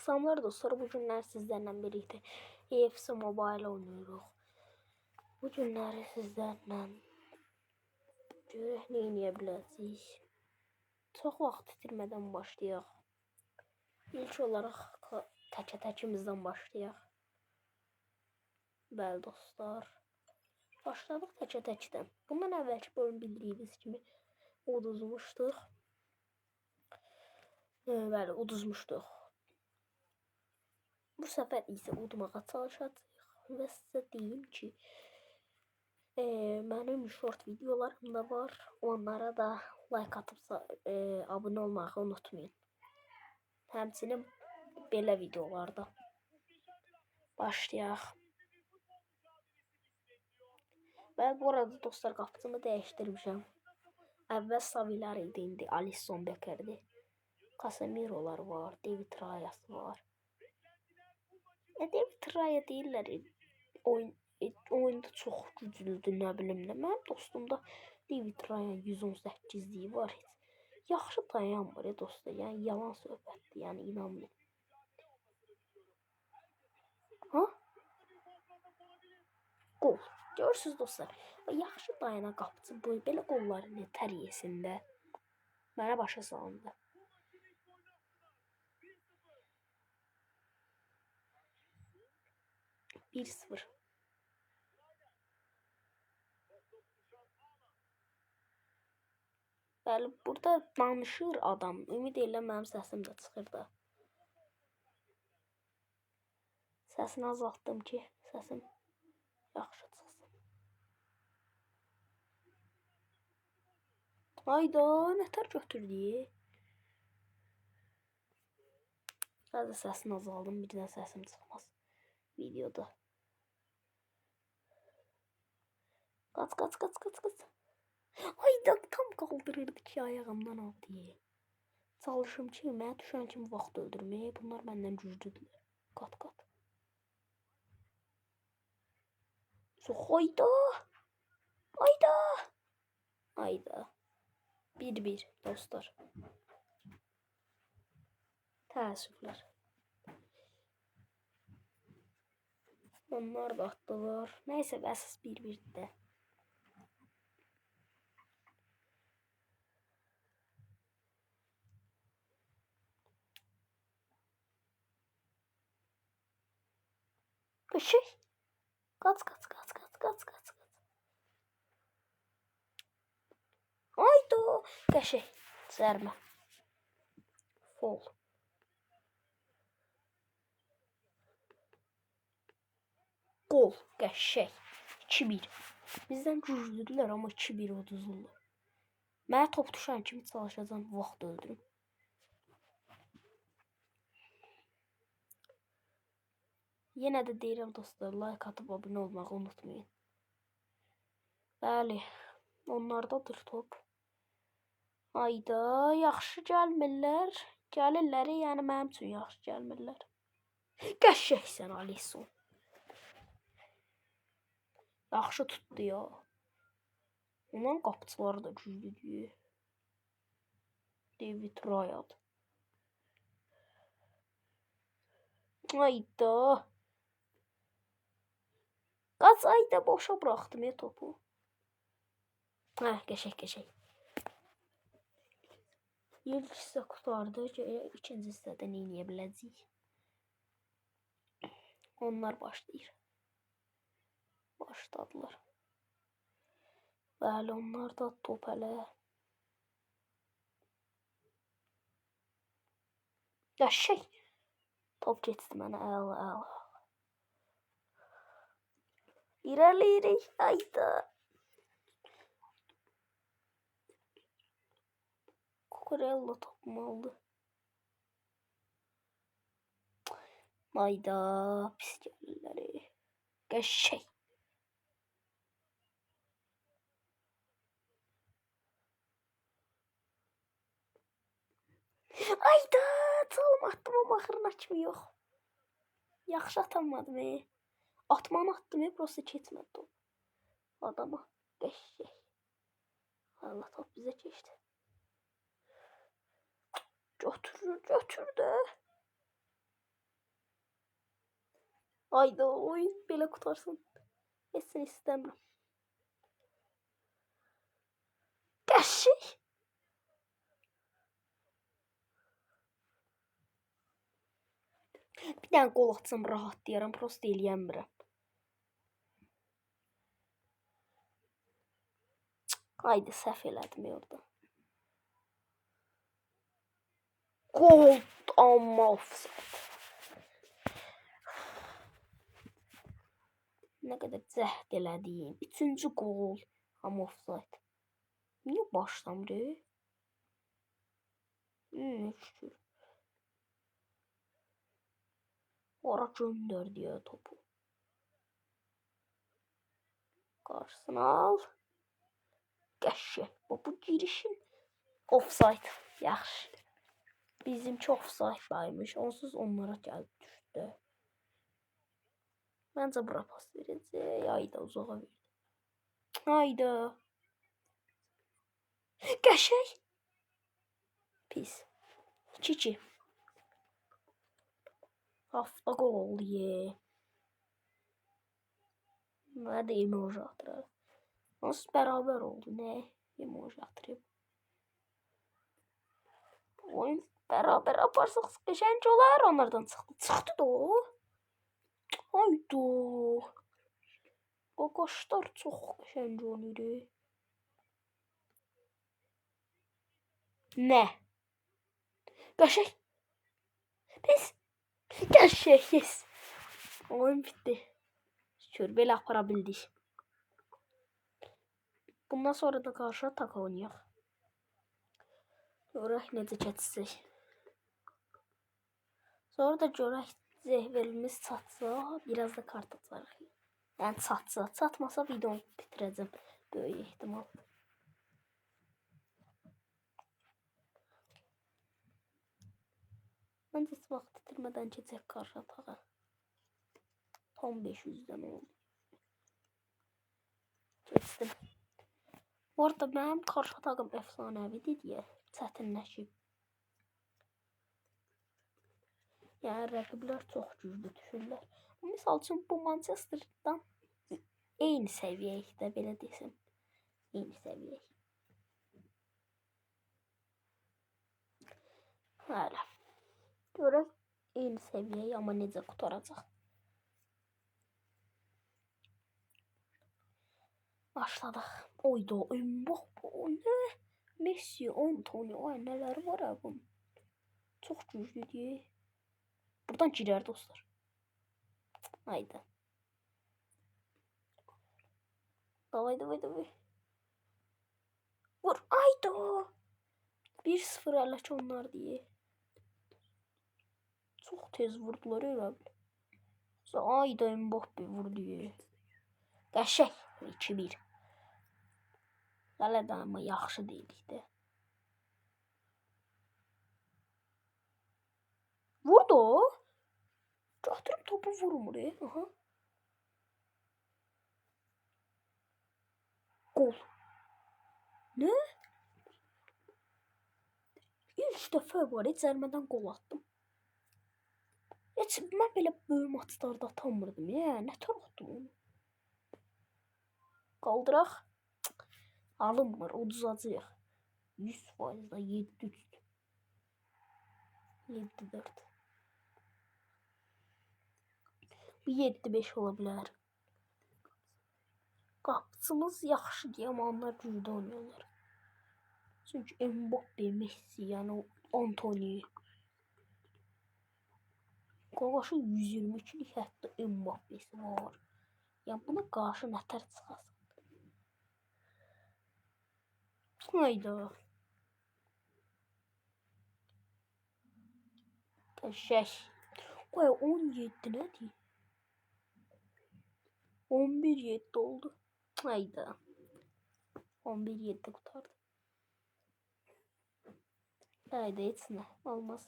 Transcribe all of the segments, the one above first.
Akşamlar dostlar, bu günler sizlerle birlikte EFC Mobile oynuyoruz. Bu günləri sizlərlə görək nə edə biləcəyik. Çox vaxt itirmədən başlayaq. İlk olaraq təkə-təkimizdən başlayaq. Bəli dostlar. Başladıq təkə-təkdən. Bundan əvvəlki bölüm bildiyiniz kimi uduzmuşduq. Bəli, uduzmuşduq. Bu səfər isə udmağa çalışacağıq və sizə deyim ki, mənim short videolarım da var. Onlara da like atıp abone olmağı unutmayın. Həmçinin belə videolarda başlayaq. Və bu arada dostlar, qapısını dəyişdirmişəm. Əvvəl Savilar idi, indi Alisson Becker'di. Casemiro'lar var, David Rayas var. David Raya deyirlər, oyunda çox güclüdür, nə bilim nə. Mənim dostumda David Raya 118'liyi var. Heç yaxşı dayanmır dostlar. Yəni yalan söhbətdir, yəni inanmayın. Ha? Gol. Görürsünüz dostlar. Yaxşı dayanan qapıcı belə qolları nətər yesin də. Mənə başa salındı. Bir 0. Bəli, burada danışır adam. Ümid edirəm mənim səsim də çıxır da. Səsini azaltdım ki, səsim yaxşı çıxsın. Hayda, nətər götürdü? Hadi səsini azaldım, birdən səsim çıxmaz videoda. Qaç. Hayda, tam qaldırırdı ki, ayağımdan aldı. Çalışım ki, mənə düşən kimi vaxt öldürməyə. Bunlar məndən güclüdürlər. Qat. Hayda. 1-1 dostlar. Təəssüflər. Onlar da atdılar. Nəysə, əsas 1-1'də. Şey. Kaç. Hayda. Qəşəng. Zərmə. Fol. Gol. Qəşəng. 2-1. Bizdən güclüdülər, amma 2-1 uduzurlar. Mənə top düşən kimi çalışacağım, vaxt öldürüm. Yenə də deyirəm dostlar, like atıp abone olmağı unutmayın. Bəli, onlardadır top. Hayda, yaxşı gəlmirlər. Gəlirlər, yəni mənim üçün yaxşı gəlmirlər. Qəşəngsən Alisson. Yaxşı tutdu ya. Onların qapıçıları da güclüdür. David Raya. Hayda. Qaç, ayda boşa bıraxdım topu. Qəşəng. İlk hissə qutardı. İkinci hissədə nə edə biləcəyik? Onlar başlayır. Başladılar. Bəli, onlar da top hələ. Qəşəng. Top keçdi mənə, əla. İrəliyirik, hayda. Kukurella topumu aldı. Hayda, pis gəlirlər. Qəşəng. Hayda, çalım attım, amma axırına kimi yox. Yaxşı atamadım. Atmanı attım, prosta keçmədi top. Adama qəşəng. Allah, top bizə keçdi. Götür də. Hayda oyun belə qutarsın. Heç istəmirəm. Qəşəng. Bir dənə qol atsam rahatlayaram, prosta eləyəmirəm. Haydi səhv elədim orada. Gol amma offside. Nə qədər cəhd elədim. 3-cü gol amma offside. Niyə başlamır? Şükür. Ora göndərdi ya topu. Qarşısına al. Qəşəng. Bu girişin offside. Yaxşı. Bizimki offside-daymış. Onsuz onlara gəlib düşdü. Məncə bura pas verəcək. Hayda uzağa verdi. Hayda. Qəşəng. Pis. 2-2. Hafta gol oldu ye. Nə də emoji atır. Nasıl beraber oldu ne? Emoji atırım. Oyun beraber yaparsak sıkışınca olar onlardan çıktı. Çıktı da o. Hayda. O kaşlar çok sıkışınca oluyor. Ne? Qəşəng. Pis. Qəşəng. Yes. Oyun bitti. Şükür belə apara bildik. Bundan sonra da karşı tak oynayaq. Görək necə keçəcək. Sonra da görək zəhvəlimiz çatsa, biraz da kart atarıq. Yəni çatsa, çatmasa videonu bitirəcəm. Böyük ehtimal. Məncə heç vaxt itirmədən keçək karşı atağa. Tam 500'den oldu. Keçdim. Bu arada mənim karşı atağım efsanəvidir deyə çətinləşib. Yəni rəqiblər çox güclü düşürlər. Misal üçün bu Manchester'dan eyni səviyyədə belə desəm. Eyni səviyyə. Hələ. Görək eyni səviyyəyi amma necə qutaracaq. Başladıq. Oyda Mbappe, ne? Messi, Antonio, ay nələr var ya bunun. Çox güclüdür. Buradan girer dostlar. Haydi. Davay davay davay. Vur. Haydi. 1-0 hələ ki onlar diye. Çok tez vurdular öyle. Haydi Mbappe vurdu. Qəşəng. 2-1. Hələ də amma yaxşı deyilik də. Vurdu. Götürüb topu vurmur. Aha. Gol. Ne? İlk dəfə var cərmədən gol attım. Heç mən belə böyük maçlarda atamırdım. Nə tər atdım onu? Qaldıraq. Alınmır, uduzacaq. 100% da 7-3. 7-4. Bir 7-5 ola bilər. Qapıcımız yaxşı deyə amma onlar güclü oynuyorlar. Çünki Mbappe, Messi, yəni Antonio. Qarşı 122'lik hətta Mbappe'si var. Yəni buna qarşı nətər çıxasın? Hayda. Qəşəng. Qoy 17 nədir? 11-7 oldu. Hayda. 11-7 qutardı. Hayda heç nə olmaz.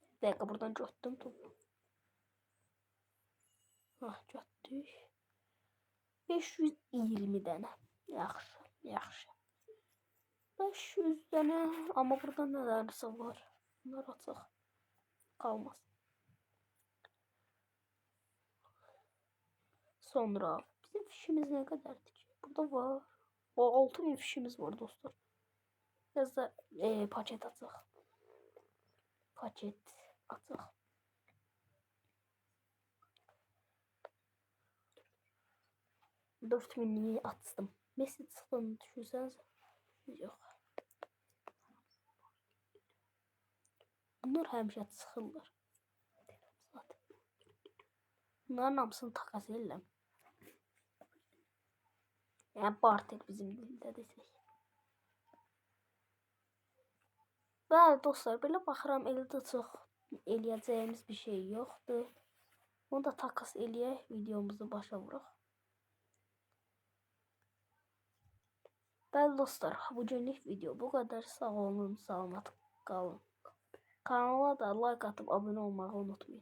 Bir dəqiqə buradan götürdüm topu. Götürdük. 520 dənə. Yaxşı, yaxşı. 500 dənə. Amma burada nələrsə var. Bunlar açıq. Kalmaz. Sonra bizim fişimiz ne kadardı ki? Burada var. O 6000 fişimiz var dostlar. Biraz da paket atıq. Paket atıq. Dört binliği attım. Mesut sıfırını düşünseniz. Yok. Bunlar həmişə çıxırlar. Bunların hamısını takas edirəm. Yəni barter bizim dildə desək. Bəli dostlar, belə baxıram eldə çox eləyəcəyimiz bir şey yoxdur. Bunu da takas eləyək, videomuzu başa vuraq. Bəli dostlar, bugünlük video bu qədər. Sağ olun, salamat qalın. Kanala da like atıp abone olmayı unutmayın.